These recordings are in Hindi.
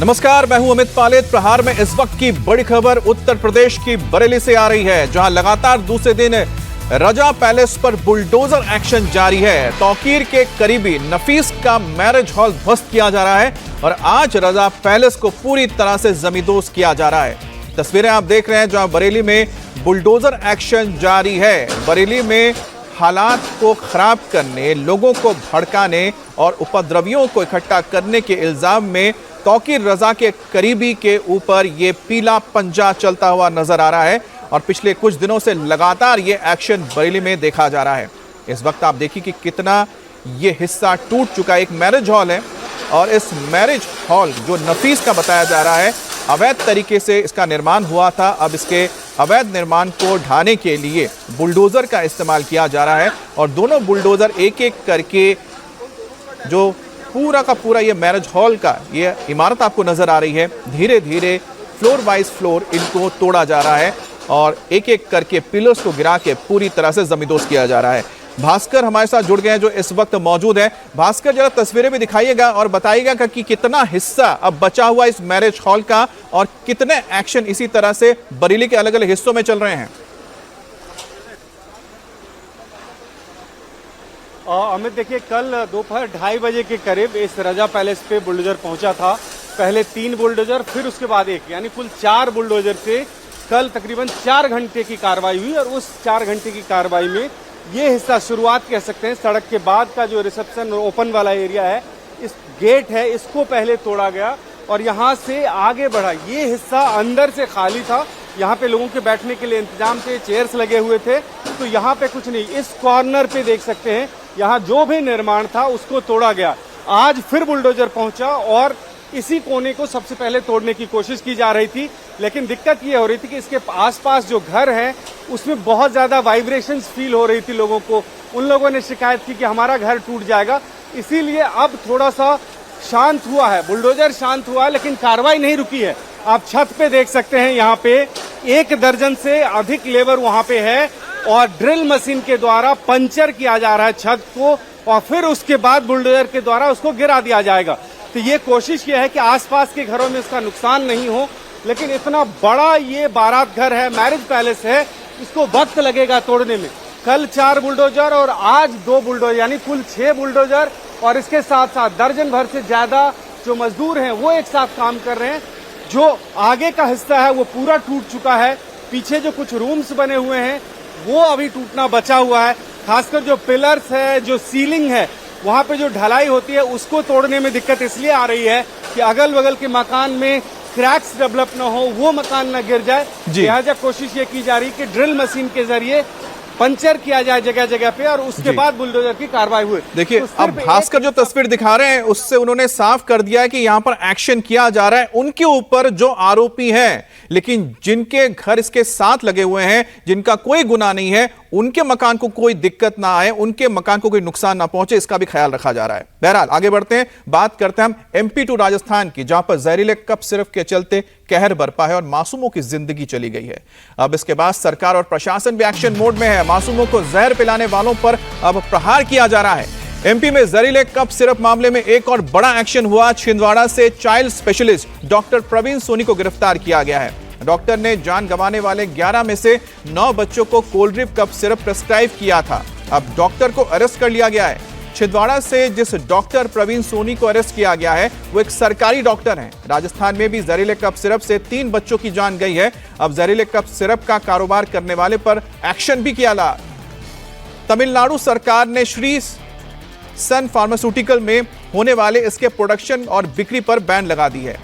नमस्कार, मैं हूं अमित पालेत। प्रहार में इस वक्त की बड़ी खबर उत्तर प्रदेश की बरेली से आ रही है, जहां लगातार दूसरे दिन रजा पैलेस पर बुलडोजर एक्शन जारी है। तौकीर के करीबी नफीस का मैरिज हॉल ध्वस्त किया जा रहा है और आज रजा पैलेस को पूरी तरह से जमींदोज किया जा रहा है। तस्वीरें आप देख रहे हैं जहां बरेली में बुलडोजर एक्शन जारी है। बरेली में हालात को खराब करने, लोगों को भड़काने और उपद्रवियों को इकट्ठा करने के इल्जाम में तौकीर रजा के करीबी के ऊपर ये पीला पंजा चलता हुआ नजर आ रहा है और पिछले कुछ दिनों से लगातार ये एक्शन बरेली में देखा जा रहा है। इस वक्त आप देखिए कि कितना ये हिस्सा टूट चुका है। एक मैरिज हॉल है और इस मैरिज हॉल जो नफीस का बताया जा रहा है, अवैध तरीके से इसका निर्माण हुआ था। अब इसके अवैध निर्माण को ढाने के लिए बुलडोजर का इस्तेमाल किया जा रहा है और दोनों बुलडोजर एक एक करके जो पूरा का पूरा ये मैरिज हॉल का ये इमारत आपको नजर आ रही है, धीरे धीरे फ्लोर बाइज फ्लोर इनको तोड़ा जा रहा है और एक एक करके पिलर्स को गिरा के पूरी तरह से जमींदोज किया जा रहा है। भास्कर हमारे साथ जुड़ गए हैं जो इस वक्त मौजूद है। भास्कर, जरा तस्वीरें भी दिखाइएगा और बताइएगा कि कितना हिस्सा अब बचा हुआ इस मैरिज हॉल का और कितने एक्शन इसी तरह से बरेली के अलग अलग हिस्सों में चल रहे हैं। अमित, देखिए, कल दोपहर 2:30 बजे के करीब इस रजा पैलेस पे बुलडोजर पहुंचा था। पहले 3 बुलडोजर, फिर उसके बाद 1, यानी कुल 4 बुलडोजर से कल तकरीबन 4 घंटे की कार्रवाई हुई और उस 4 घंटे की कार्रवाई में ये हिस्सा शुरुआत कह सकते हैं, सड़क के बाद का जो रिसेप्शन ओपन वाला एरिया है, इस गेट है, इसको पहले तोड़ा गया और यहाँ से आगे बढ़ा। ये हिस्सा अंदर से खाली था, यहाँ पे लोगों के बैठने के लिए इंतजाम थे, चेयर्स लगे हुए थे, तो यहाँ पे कुछ नहीं। इस कॉर्नर पे देख सकते हैं, यहाँ जो भी निर्माण था उसको तोड़ा गया। आज फिर बुलडोजर पहुंचा और इसी कोने को सबसे पहले तोड़ने की कोशिश की जा रही थी, लेकिन दिक्कत ये हो रही थी कि इसके आसपास जो घर हैं उसमें बहुत ज़्यादा वाइब्रेशंस फील हो रही थी लोगों को। उन लोगों ने शिकायत की कि हमारा घर टूट जाएगा, इसीलिए अब थोड़ा सा शांत हुआ है, बुलडोजर शांत हुआ है, लेकिन कार्रवाई नहीं रुकी है। आप छत पे देख सकते हैं, यहाँ पे 1 दर्जन से अधिक लेबर वहाँ पे है और ड्रिल मशीन के द्वारा पंचर किया जा रहा है छत को और फिर उसके बाद बुलडोजर के द्वारा उसको गिरा दिया जाएगा। तो ये कोशिश ये है कि आसपास के घरों में इसका नुकसान नहीं हो, लेकिन इतना बड़ा ये बारात घर है, मैरिज पैलेस है, इसको वक्त लगेगा तोड़ने में। कल 4 बुलडोजर और आज 2 बुलडोजर, यानी कुल 6 बुलडोजर और इसके साथ साथ दर्जन भर से ज्यादा जो मजदूर हैं वो एक साथ काम कर रहे हैं। जो आगे का हिस्सा है वो पूरा टूट चुका है, पीछे जो कुछ रूम्स बने हुए हैं वो अभी टूटना बचा हुआ है। खासकर जो पिलर्स है, जो सीलिंग है, वहाँ पे जो ढलाई होती है उसको तोड़ने में दिक्कत इसलिए आ रही है कि अगल बगल के मकान में क्रैक्स डेवलप न हो, वो मकान न गिर जाए। लिहाजा कोशिश ये की जा रही है कि ड्रिल मशीन के जरिए पंचर किया जाए जगह जगह पे और उसके बाद बुलडोजर की कार्रवाई हुई। देखिए, तो अब भास्कर जो तस्वीर दिखा रहे हैं उससे उन्होंने साफ कर दिया है कि यहां पर एक्शन किया जा रहा है उनके ऊपर जो आरोपी हैं, लेकिन जिनके घर इसके साथ लगे हुए हैं, जिनका कोई गुनाह नहीं है, उनके मकान को कोई दिक्कत ना आए, उनके मकान को कोई नुकसान ना पहुंचे, इसका भी ख्याल रखा जा रहा है। बहरहाल आगे बढ़ते हैं, बात करते हैं हम एमपी टू राजस्थान की, जहां पर जहरीले कप सिरफ के चलते कहर बरपा है और मासूमों की जिंदगी चली गई है। अब इसके बाद सरकार और प्रशासन भी एक्शन मोड में है। मासूमों को जहर पिलाने वालों पर अब प्रहार किया जा रहा है। एमपी में जहरीले कप सिरप मामले में एक और बड़ा एक्शन हुआ। छिंदवाड़ा से child specialist doctor Praveen Soni को गिरफ्तार किया गया है। डॉक्टर ने जान गंवाने वाले 11 में से 9 बच्चों को cold drip cup syrup prescribe किया था। अब डॉक्टर को अरेस्ट कर लिया गया है। छिंदवाड़ा से जिस डॉक्टर प्रवीण सोनी को अरेस्ट किया गया है वो एक सरकारी डॉक्टर हैं। राजस्थान में भी जहरीले कप सिरप से 3 बच्चों की जान गई है। अब जहरीले कप सिरप का कारोबार करने वाले पर एक्शन भी किया जा। तमिलनाडु सरकार ने श्री सन फार्मास्यूटिकल में होने वाले इसके प्रोडक्शन और बिक्री पर बैन लगा दी है।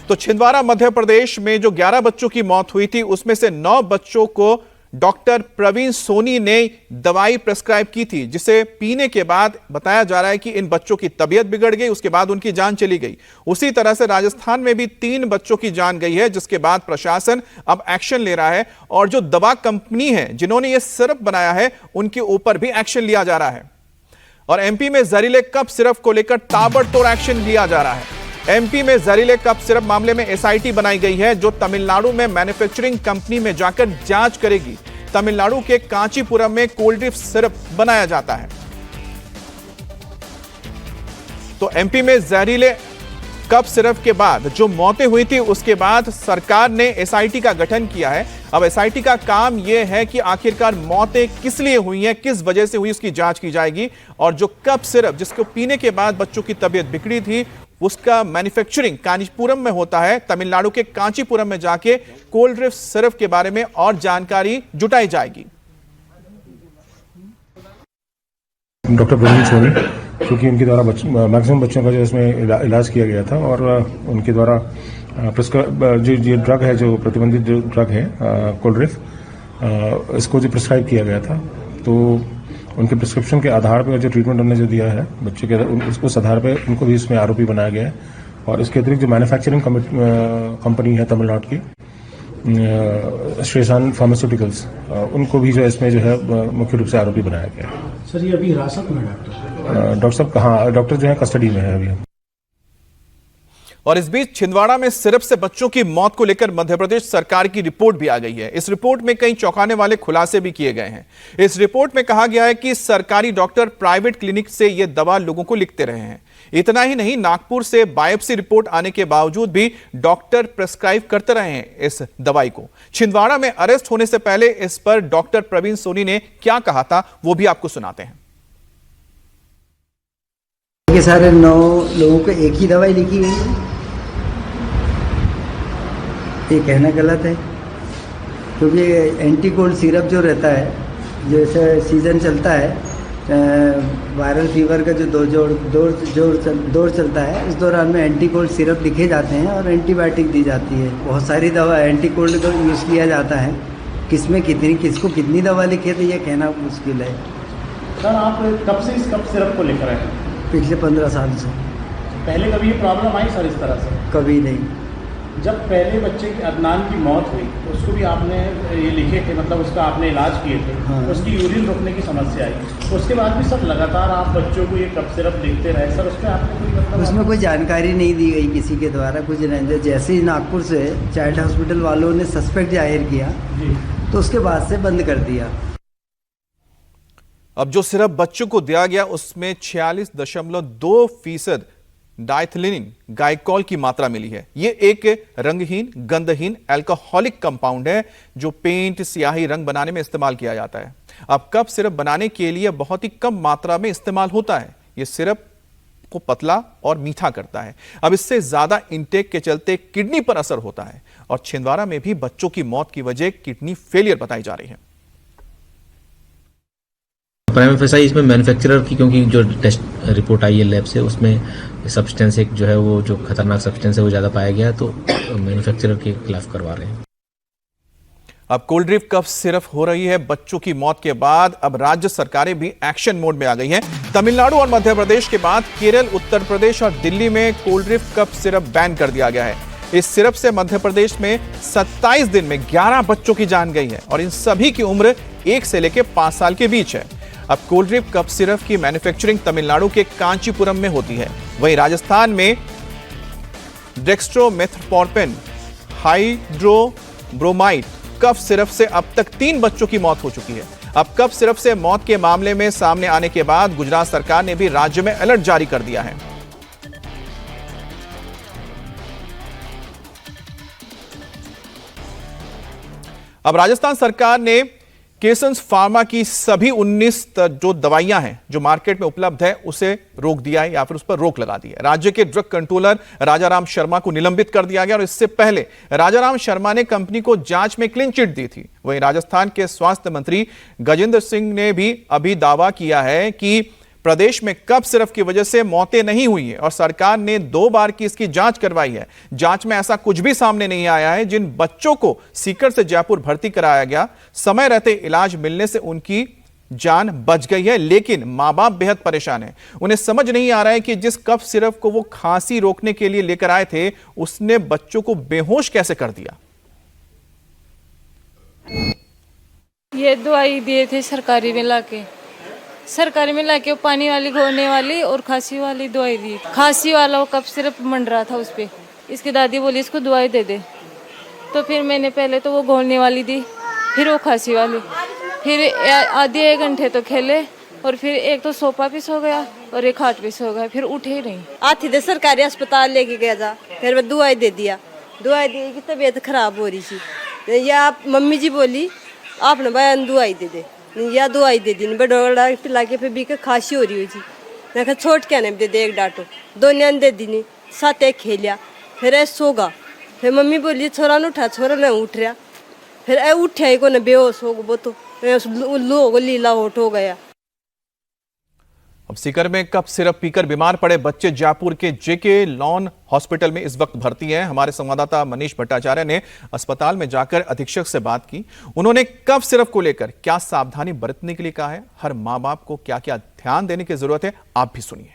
तो छिंदवाड़ा मध्य प्रदेश में जो 11 बच्चों की मौत हुई थी उसमें से 9 बच्चों को डॉक्टर प्रवीण सोनी ने दवाई प्रेस्क्राइब की थी, जिसे पीने के बाद बताया जा रहा है कि इन बच्चों की तबीयत बिगड़ गई, उसके बाद उनकी जान चली गई। उसी तरह से राजस्थान में भी 3 बच्चों की जान गई है, जिसके बाद प्रशासन अब एक्शन ले रहा है और जो दवा कंपनी है जिन्होंने यह सिरप बनाया है उनके ऊपर भी एक्शन लिया जा रहा है। और एमपी में जहरीले कप सिरप को लेकर ताबड़तोड़ एक्शन लिया जा रहा है। एमपी में जहरीले कप सिरप मामले में एसआईटी बनाई गई है जो तमिलनाडु में मैन्युफैक्चरिंग कंपनी में जाकर जांच करेगी। तमिलनाडु के कांचीपुरम में कोल्ड ड्रिप सिरप बनाया जाता है। तो एमपी में जहरीले कफ सिरप के बाद जो मौतें हुई थी उसके बाद सरकार ने एसआईटी का गठन किया है। अब एसआईटी का काम यह है कि आखिरकार मौतें किस लिए हुई हैं, किस वजह से हुई, उसकी जांच की जाएगी। और जो कफ सिरप जिसको पीने के बाद बच्चों की तबीयत बिगड़ी थी, उसका मैन्युफैक्चरिंग कांचीपुरम में होता है। तमिलनाडु के कांचीपुरम में जाके कोल्ड ड्रिंक सिरप के बारे में और जानकारी जुटाई जाएगी। डॉक्टर प्रवीण सोनी, क्योंकि उनके द्वारा मैक्सिमम बच्चों का जो इसमें इलाज किया गया था और उनके द्वारा जो ये ड्रग है, जो प्रतिबंधित जो ड्रग है कोल्ड ड्रिंक, इसको जो प्रिस्क्राइब किया गया था, तो उनके प्रिस्क्रिप्शन के आधार पर जो ट्रीटमेंट उन्होंने जो दिया है बच्चे के, उस आधार पर उनको भी इसमें आरोपी बनाया गया है। और इसके अतिरिक्त जो मैन्युफैक्चरिंग कंपनी है तमिलनाडु की, श्रेसान फार्मास्यूटिकल्स, उनको भी जो इसमें जो है मुख्य रूप से आरोपी बनाया गया है। सर, ये अभी हिरासत में डॉक्टर साहब कहाँ? डॉक्टर जो है कस्टडी में है अभी। और इस बीच छिंदवाड़ा में सिरप से बच्चों की मौत को लेकर मध्य प्रदेश सरकार की रिपोर्ट भी आ गई है। इस रिपोर्ट में कई चौंकाने वाले खुलासे भी किए गए हैं। इस रिपोर्ट में कहा गया है कि सरकारी डॉक्टर प्राइवेट क्लिनिक से यह दवा लोगों को लिखते रहे हैं। इतना ही नहीं, नागपुर से बायोप्सी रिपोर्ट आने के बावजूद भी डॉक्टर प्रिस्क्राइब करते रहे हैं इस दवाई को। छिंदवाड़ा में अरेस्ट होने से पहले इस पर डॉक्टर प्रवीण सोनी ने क्या कहा था, वो भी आपको सुनाते हैं। ये सारे 9 लोगों को एक ही दवाई लिखी गई है, ये कहना गलत है। क्योंकि एंटी कोल्ड सिरप जो रहता है, जैसे सीज़न चलता है वायरल फीवर का, जो दौर चलता है, इस दौरान में एंटी कोल्ड सिरप लिखे जाते हैं और एंटीबायोटिक दी जाती है। बहुत सारी दवा एंटी कोल्ड का यूज़ किया जाता है। किसमें कितनी, किसको कितनी दवा लिखे थे ये कहना मुश्किल है। सर, आप कब से इस कफ सिरप को लेकर आए? पिछले 15 साल से। पहले कभी ये प्रॉब्लम आई सर इस तरह से? कभी नहीं। जब पहले बच्चे की अदनान की मौत हुई, उसको भी आपने ये लिखे थे, मतलब उसका आपने इलाज किए थे। हाँ। उसकी यूरिन रोकने की समस्या आई, उसके बाद भी सर लगातार आप बच्चों को ये कफ सिरप लिखते रहे। सर, उसमें आपको कोई मतलब उसमें कोई जानकारी नहीं दी गई किसी के द्वारा, कुछ नहीं। जैसे ही नागपुर से चाइल्ड हॉस्पिटल वालों ने सस्पेक्ट जाहिर किया जी, तो उसके बाद से बंद कर दिया। अब जो सिरप बच्चों को दिया गया उसमें 46.2% डाइथिलिन गाइकोल की मात्रा मिली है। यह एक रंगहीन, गंधहीन अल्कोहलिक कंपाउंड है जो पेंट, स्याही, रंग बनाने में इस्तेमाल किया जाता है। अब कफ सिरप बनाने के लिए बहुत ही कम मात्रा में इस्तेमाल होता है। यह सिरप को पतला और मीठा करता है। अब इससे ज्यादा इंटेक के चलते किडनी पर असर होता है और छिंदवाड़ा में भी बच्चों की मौत की वजह किडनी फेलियर बताई जा रही है। प्राइमरी फेसाई इसमें मैन्युफैक्चरर की, क्योंकि जो टेस्ट रिपोर्ट आई है लैब से, उसमें सब्सटेंस एक जो है वो जो खतरनाक सब्सटेंस है वो ज्यादा पाया गया, तो मैन्युफैक्चरर के खिलाफ करवा रहे हैं। अब कोल्ड ड्रिंक कफ सिरप हो रही है बच्चों की मौत के बाद। अब राज्य सरकारें भी एक्शन मोड में आ गई हैं। तमिलनाडु और मध्य प्रदेश के बाद केरल, उत्तर प्रदेश और दिल्ली में cold drink cough syrup ban कर दिया गया है। इस सिरप से मध्य प्रदेश में 27 दिन में 11 बच्चों की जान गई है और इन सभी की उम्र 1 से लेकर 5 साल के बीच है। अब कोल्ड ड्रिंक कफ सिरप की मैन्युफैक्चरिंग तमिलनाडु के कांचीपुरम में होती है। वहीं राजस्थान में डेक्स्ट्रोमेथोर्पेन हाइड्रोब्रोमाइड कफ सिरप से अब तक 3 बच्चों की मौत हो चुकी है। अब कफ सिरप से मौत के मामले में सामने आने के बाद गुजरात सरकार ने भी राज्य में अलर्ट जारी कर दिया है। अब राजस्थान सरकार ने केसन्स फार्मा की सभी 19 जो दवाइयां हैं जो मार्केट में उपलब्ध है उसे रोक दिया है या फिर उस पर रोक लगा दी है। राज्य के ड्रग कंट्रोलर राजाराम शर्मा को निलंबित कर दिया गया और इससे पहले राजाराम शर्मा ने कंपनी को जांच में क्लीन चिट दी थी। वहीं राजस्थान के स्वास्थ्य मंत्री गजेंद्र सिंह ने भी अभी दावा किया है कि प्रदेश में कफ सिरप की वजह से मौतें नहीं हुई है और सरकार ने 2 बार की इसकी जांच करवाई है। जांच में ऐसा कुछ भी सामने नहीं आया है। जिन बच्चों को सीकर से जयपुर भर्ती कराया गया, समय रहते इलाज मिलने से उनकी जान बच गई है, लेकिन मां बाप बेहद परेशान हैं। उन्हें समझ नहीं आ रहा है कि जिस कफ सिरप को वो खांसी रोकने के लिए लेकर आए थे, उसने बच्चों को बेहोश कैसे कर दिया। ये दवाई दिए थे सरकारी में लाके, पानी वाली, घोलने वाली और खांसी वाली दवाई दी। खांसी वाला वो कफ सिरप मंड रहा था उस पर। इसकी दादी बोली इसको दवाई दे दे, तो फिर मैंने पहले तो वो घोलने वाली दी, फिर वो खांसी वाली, फिर आधे 1 घंटे तो खेले और फिर एक तो सोफा पीस हो गया और एक खाट पे सो गए, फिर उठे ही नहीं। आती थे सरकारी अस्पताल लेके गया था, फिर मैं दवाई दे दिया, दवाई दी कि तबीयत खराब हो रही थी। या मम्मी जी बोली आपने भाई दवाई दे दे, या दवाई दे दी बड़ा पिला के, फिर भी खांसी हो रही हुई थी। मैं कहा छोट क्या नहीं दे दे एक डाटो, दो न्यान दे दी, साथ एक खेलिया, फिर ऐ सोगा। फिर मम्मी बोली छोरा न उठा, छोरा न उठ रहा, फिर ऐ उठा ही को न बेहोश हो वो तो लो को लीला होट हो गया। अब सीकर में कफ सिरप पीकर बीमार पड़े बच्चे जयपुर के जेके लॉन हॉस्पिटल में इस वक्त भर्ती हैं। हमारे संवाददाता मनीष भट्टाचार्य ने अस्पताल में जाकर अधीक्षक से बात की। उन्होंने कफ सिरप को लेकर क्या सावधानी बरतने के लिए कहा है, हर मां बाप को क्या क्या ध्यान देने की जरूरत है, आप भी सुनिए।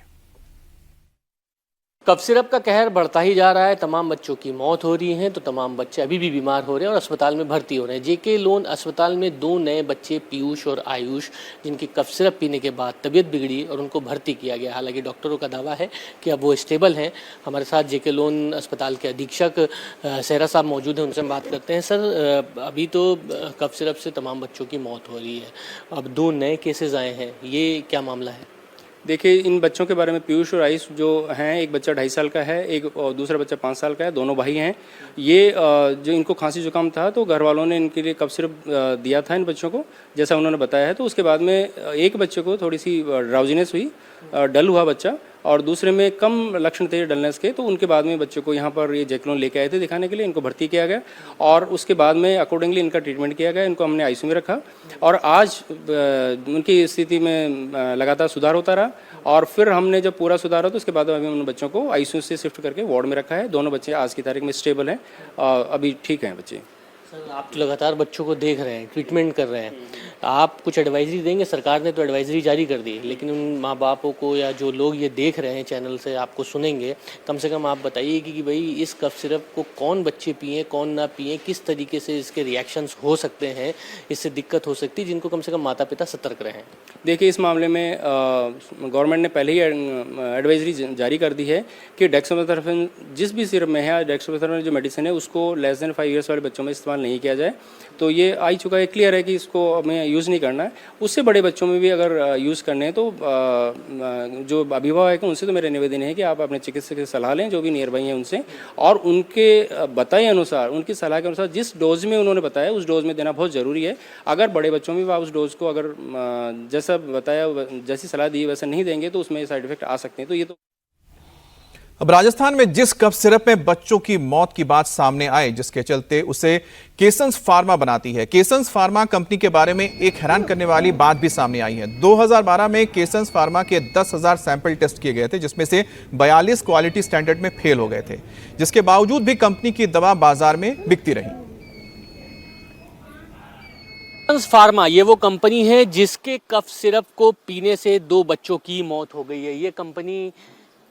कफ सिरप का कहर बढ़ता ही जा रहा है, तमाम बच्चों की मौत हो रही है, तो तमाम बच्चे अभी भी बीमार हो रहे हैं और अस्पताल में भर्ती हो रहे हैं। जेके लोन अस्पताल में 2 नए बच्चे पीयूष और आयुष, जिनकी कफ सिरप पीने के बाद तबीयत बिगड़ी और उनको भर्ती किया गया। हालांकि डॉक्टरों का दावा है कि अब वो स्टेबल हैं। हमारे साथ जेके लोन अस्पताल के अधीक्षक सहरा साहब मौजूद हैं, उनसे हम बात करते हैं। सर, अभी तो कफ सिरप से तमाम बच्चों की मौत हो रही है, अब 2 नए केसेज आए हैं, ये क्या मामला है? देखिए, इन बच्चों के बारे में पीयूष और आयुष जो हैं, एक बच्चा 2.5 साल का है, एक और दूसरा बच्चा 5 साल का है, दोनों भाई हैं। ये जो इनको खांसी जुकाम था तो घर वालों ने इनके लिए कफ सिरप दिया था इन बच्चों को, जैसा उन्होंने बताया है। तो उसके बाद में एक बच्चे को थोड़ी सी ड्राउजीनेस हुई, डल हुआ बच्चा, और दूसरे में कम लक्षण थे डलनेस के। तो उनके बाद में बच्चे को यहाँ पर ये जेके लोन लेके आए थे दिखाने के लिए, इनको भर्ती किया गया और उसके बाद में अकॉर्डिंगली इनका ट्रीटमेंट किया गया। इनको हमने आईसीयू में रखा और आज उनकी स्थिति में लगातार सुधार होता रहा और फिर हमने जब पूरा सुधार हो तो उसके बाद अभी उन बच्चों को आईसीयू से शिफ्ट करके वार्ड में रखा है। दोनों बच्चे आज की तारीख में स्टेबल हैं, अभी ठीक हैं बच्चे। सर, आप तो लगातार बच्चों को देख रहे हैं, ट्रीटमेंट कर रहे हैं, आप कुछ एडवाइजरी देंगे? सरकार ने तो एडवाइजरी जारी कर दी, लेकिन उन माँ बापों को या जो लोग ये देख रहे हैं चैनल से आपको सुनेंगे, कम से कम आप बताइए कि भाई इस कफ सिरप को कौन बच्चे पिए, कौन ना पिए, किस तरीके से इसके रिएक्शंस हो सकते हैं, इससे दिक्कत हो सकती है, जिनको कम से कम माता पिता सतर्क रहें। देखिए, इस मामले में गवर्नमेंट ने पहले ही एडवाइजरी जारी कर दी है कि डेक्सामेथासोन जिस भी सिरप में है, डेक्सामेथासोन जो मेडिसिन है उसको लेस देन 5 ईयर्स वाले बच्चों में इस्तेमाल नहीं किया जाए। तो ये आ ही चुका है, क्लियर है कि इसको हमें यूज़ नहीं करना है। उससे बड़े बच्चों में भी अगर यूज़ करने हैं तो जो अभिभावक हैं उनसे तो मेरा निवेदन है कि आप अपने चिकित्सक से सलाह लें, जो भी नियर बाई हैं उनसे, और उनके बताए अनुसार, उनकी सलाह के अनुसार जिस डोज में उन्होंने बताया उस डोज में देना बहुत ज़रूरी है। अगर बड़े बच्चों में आप उस डोज को अगर जैसा बताया, जैसी सलाह दी वैसा नहीं देंगे तो उसमें साइड इफेक्ट आ सकते हैं। तो ये तो अब राजस्थान में जिस कफ सिरप में बच्चों की मौत की बात सामने आए, जिसके चलते उसे केसंस फार्मा बनाती है। केसंस फार्मा कंपनी के बारे में एक हैरान करने वाली बात भी सामने आई है। 2012 में केसंस फार्मा के 10,000 सैंपल टेस्ट किए गए थे, जिसमें से 42 क्वालिटी स्टैंडर्ड में फेल हो गए थे, जिसके बावजूद भी कंपनी की दवा बाजार में बिकती रही। केसंस फार्मा ये वो कंपनी है जिसके कफ सिरप को पीने से 2 बच्चों की मौत हो गई है। ये कंपनी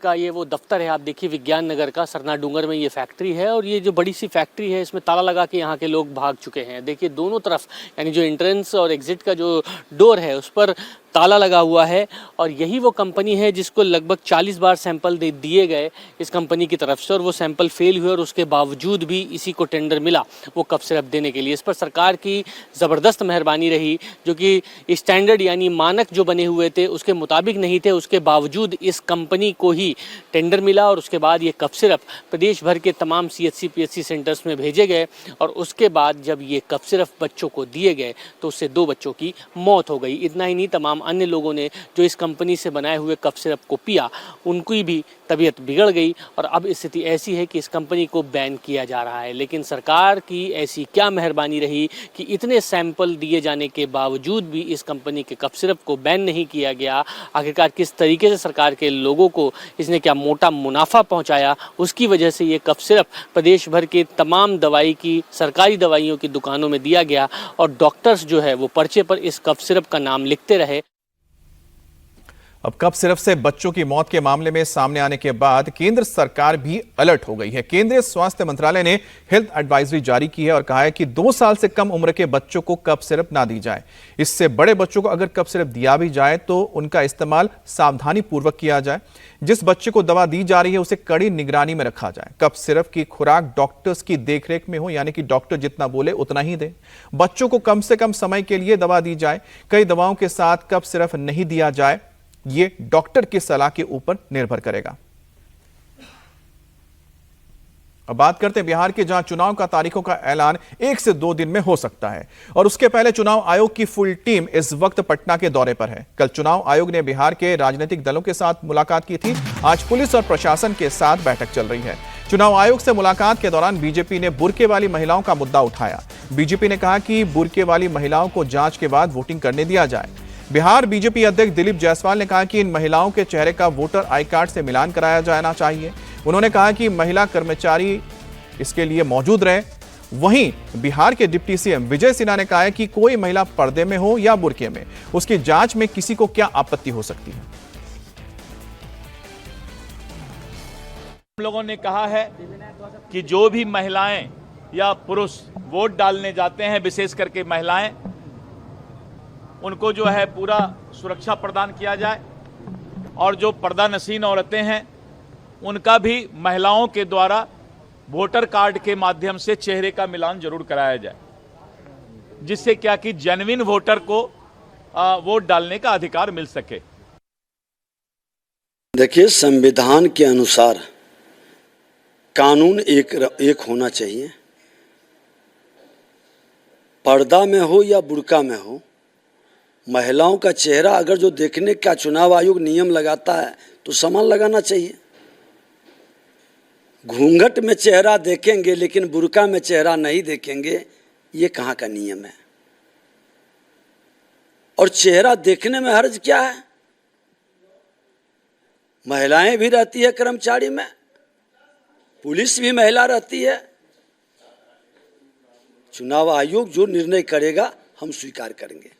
का ये वो दफ्तर है, आप देखिए विज्ञान नगर का सरना डूंगर में ये फैक्ट्री है, और ये जो बड़ी सी फैक्ट्री है इसमें ताला लगा के यहाँ के लोग भाग चुके हैं। देखिए दोनों तरफ, यानी जो एंट्रेंस और एग्जिट का जो डोर है उस पर ताला लगा हुआ है, और यही वो कंपनी है जिसको लगभग 40 बार सैंपल दिए गए इस कंपनी की तरफ से, और वो सैंपल फेल हुए, और उसके बावजूद भी इसी को टेंडर मिला वो कफ सिरप देने के लिए। इस पर सरकार की ज़बरदस्त मेहरबानी रही, जो कि स्टैंडर्ड यानी मानक जो बने हुए थे उसके मुताबिक नहीं थे, उसके बावजूद इस कंपनी को ही टेंडर मिला, और उसके बाद ये कफ सिरप प्रदेश भर के तमाम CHC PHC सेंटर्स में भेजे गए, और उसके बाद जब ये कफ सिरप बच्चों को दिए गए तो उससे 2 बच्चों की मौत हो गई। इतना ही नहीं, तमाम अन्य लोगों ने जो इस कंपनी से बनाए हुए कफ सिरप को पिया, उनकी भी तबीयत बिगड़ गई, और अब स्थिति ऐसी है कि इस कंपनी को बैन किया जा रहा है। लेकिन सरकार की ऐसी क्या मेहरबानी रही कि इतने सैंपल दिए जाने के बावजूद भी इस कंपनी के कफ सिरप को बैन नहीं किया गया। आखिरकार किस तरीके से सरकार के लोगों को इसने क्या मोटा मुनाफा पहुंचाया, उसकी वजह से ये कफ सिरप प्रदेश भर के तमाम दवाई की, सरकारी दवाइयों की दुकानों में दिया गया, और डॉक्टर्स जो है वो पर्चे पर इस कफ सिरप का नाम लिखते रहे। अब कफ सिरप से बच्चों की मौत के मामले में सामने आने के बाद केंद्र सरकार भी अलर्ट हो गई है। केंद्रीय स्वास्थ्य मंत्रालय ने हेल्थ एडवाइजरी जारी की है और कहा है कि 2 साल से कम उम्र के बच्चों को कफ सिरप ना दी जाए। इससे बड़े बच्चों को अगर कफ सिरप दिया भी जाए तो उनका इस्तेमाल सावधानी पूर्वक किया जाए। जिस बच्चे को दवा दी जा रही है उसे कड़ी निगरानी में रखा जाए। कफ सिरप की खुराक डॉक्टर्स की देखरेख में हो, यानी कि डॉक्टर जितना बोले उतना ही दे। बच्चों को कम से कम समय के लिए दवा दी जाए। कई दवाओं के साथ कफ सिरप नहीं दिया जाए। ये डॉक्टर की सलाह के ऊपर निर्भर करेगा। अब बात करते हैं बिहार के, जहां चुनाव का तारीखों का ऐलान 1 से 2 दिन में हो सकता है और उसके पहले चुनाव आयोग की फुल टीम इस वक्त पटना के दौरे पर है। कल चुनाव आयोग ने बिहार के राजनीतिक दलों के साथ मुलाकात की थी। आज पुलिस और प्रशासन के साथ बैठक चल रही है। चुनाव आयोग से मुलाकात के दौरान बीजेपी ने बुर्के वाली महिलाओं का मुद्दा उठाया। बीजेपी ने कहा कि बुर्के वाली महिलाओं को जांच के बाद वोटिंग करने दिया जाए। बिहार बीजेपी अध्यक्ष दिलीप जायसवाल ने कहा कि इन महिलाओं के चेहरे का वोटर आई कार्ड से मिलान कराया जाना चाहिए। उन्होंने कहा कि महिला कर्मचारी इसके लिए मौजूद रहे। वहीं बिहार के डिप्टी सीएम विजय सिन्हा ने कहा है कि कोई महिला पर्दे में हो या बुर्के में, उसकी जांच में किसी को क्या आपत्ति हो सकती है। हम लोगों ने कहा है कि जो भी महिलाएं या पुरुष वोट डालने जाते हैं, विशेष करके महिलाएं, उनको जो है पूरा सुरक्षा प्रदान किया जाए और जो पर्दानशीन औरतें हैं उनका भी महिलाओं के द्वारा वोटर कार्ड के माध्यम से चेहरे का मिलान जरूर कराया जाए, जिससे क्या कि जेन्युइन वोटर को वोट डालने का अधिकार मिल सके। देखिए, संविधान के अनुसार कानून एक होना चाहिए। पर्दा में हो या बुर्का में हो, महिलाओं का चेहरा अगर जो देखने का चुनाव आयोग नियम लगाता है तो समान लगाना चाहिए। घूंघट में चेहरा देखेंगे लेकिन बुर्का में चेहरा नहीं देखेंगे, ये कहाँ का नियम है? और चेहरा देखने में हर्ज क्या है? महिलाएं भी रहती है कर्मचारी में, पुलिस भी महिला रहती है। चुनाव आयोग जो निर्णय करेगा हम स्वीकार करेंगे।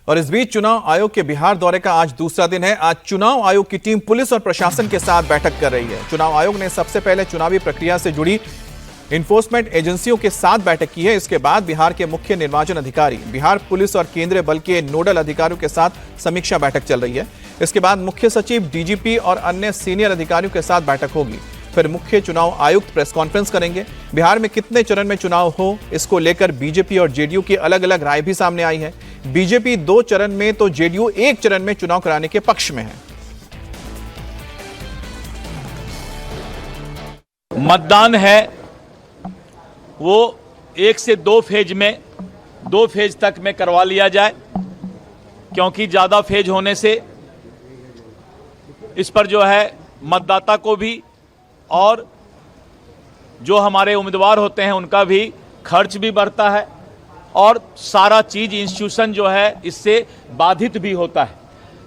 और इस बीच चुनाव आयोग के बिहार दौरे का आज दूसरा दिन है। आज चुनाव आयोग की टीम पुलिस और प्रशासन के साथ बैठक कर रही है। चुनाव आयोग ने सबसे पहले चुनावी प्रक्रिया से जुड़ी इन्फोर्समेंट एजेंसियों के साथ बैठक की है। इसके बाद बिहार के मुख्य निर्वाचन अधिकारी, बिहार पुलिस और केंद्रीय बल के नोडल अधिकारियों के साथ समीक्षा बैठक चल रही है। इसके बाद मुख्य सचिव, डीजीपी और अन्य सीनियर अधिकारियों के साथ बैठक होगी। फिर मुख्य चुनाव आयुक्त प्रेस कॉन्फ्रेंस करेंगे। बिहार में कितने चरण में चुनाव हो, इसको लेकर बीजेपी और जेडीयू की अलग अलग राय भी सामने आई है। बीजेपी 2 चरण में तो जेडीयू 1 चरण में चुनाव कराने के पक्ष में है। मतदान है वो 1 से 2 फेज में, 2 फेज तक में करवा लिया जाए, क्योंकि ज्यादा फेज होने से इस पर जो है मतदाता को भी और जो हमारे उम्मीदवार होते हैं उनका भी खर्च भी बढ़ता है और सारा चीज इंस्टीट्यूशन जो है इससे बाधित भी होता है।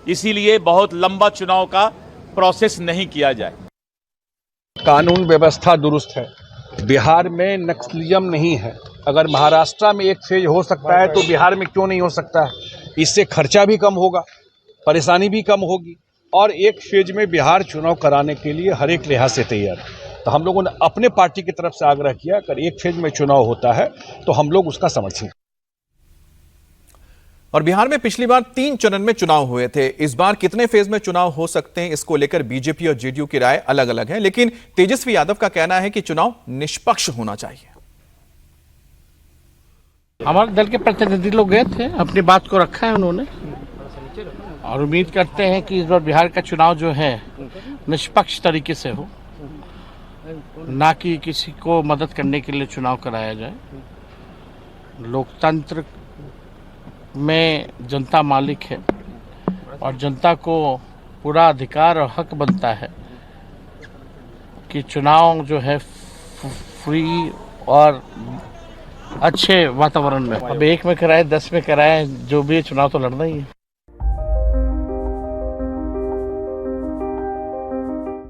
इसीलिए बहुत लंबा चुनाव का प्रोसेस नहीं किया जाए। कानून व्यवस्था दुरुस्त है। बिहार में नक्सलिज्म नहीं है। अगर महाराष्ट्र में 1 फेज हो सकता है तो बिहार में क्यों नहीं हो सकता है? इससे खर्चा भी कम होगा, परेशानी भी कम होगी और 1 फेज में बिहार चुनाव कराने के लिए हर एक लिहाज से तैयार है। तो हम लोगों ने अपने पार्टी की तरफ से आग्रह किया, अगर 1 फेज में चुनाव होता है तो हम लोग उसका समर्थन। और बिहार में पिछली बार 3 चरण में चुनाव हुए थे। इस बार कितने फेज में चुनाव हो सकते हैं, इसको लेकर बीजेपी और जेडीयू की राय अलग अलग है। लेकिन तेजस्वी यादव का कहना है कि चुनाव निष्पक्ष होना चाहिए। हमारे दल के प्रतिनिधि लोग गए थे, अपनी बात को रखा है उन्होंने, और उम्मीद करते हैं कि इस बार बिहार का चुनाव जो है निष्पक्ष तरीके से हो, ना कि किसी को मदद करने के लिए चुनाव कराया जाए। लोकतंत्र में जनता मालिक है और जनता को पूरा अधिकार और हक बनता है कि चुनाव जो है फ्री और अच्छे वातावरण में, अब 1 में कराए 10 में कराए, जो भी चुनाव तो लड़ना ही है।